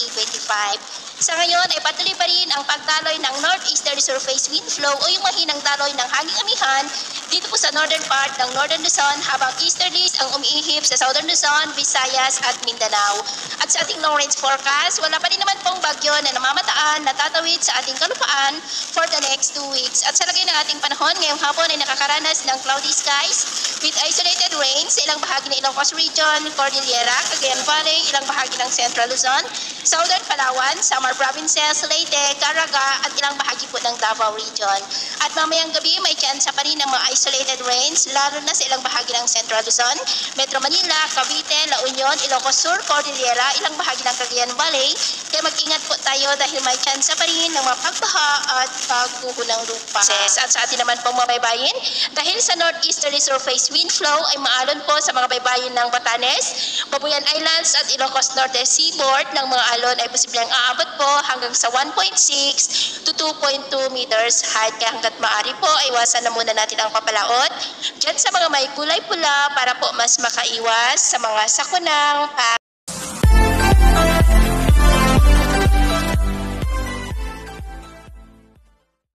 2025. Sa ngayon ay patuloy pa rin ang pagdaloy ng northeasterly surface wind flow o yung mahinang daloy ng hanging amihan dito po sa northern part ng Northern Luzon habang easterlies ang umiihip sa Southern Luzon, Visayas at Mindanao. At sa ating long range forecast, wala pa rin naman pong bagyo na namamataan na tatawid sa ating kalupaan for the next 2 weeks. At sa lagay ng ating panahon, ngayong hapon ay nakakaranas ng cloudy skies with isolated rain sa ilang bahagi ng Ilocos Region, Cordillera, Cagayan Valley, ilang bahagi ng Central Luzon, Southern Palawan, Samar Provinces, Leyte, Caraga at ilang bahagi po ng Davao Region. At mamayang gabi may tsansa pa rin ng mga isolated rains lalo na sa ilang bahagi ng Central Luzon, Metro Manila, Cavite, La Union, Ilocos Sur, Cordillera, ilang bahagi ng Cagayan Valley. Kaya mag-ingat po tayo dahil may tsansa pa rin ng mga pagbaha at pagguho ng lupa. At sa atin naman pong mga baybayin, dahil sa northeasterly surface wind flow ay maalon po sa mga baybayin ng Batanes, Babuyan Islands at Ilocos Norte Seaboard ng mga alon ay posibleng aabot po hanggang sa 1.6 to 2.2 meters height. Kaya hanggat maaari po ay iwasan na muna natin ang papalaot dyan sa mga may kulay pula para po mas makaiwas sa mga sakunang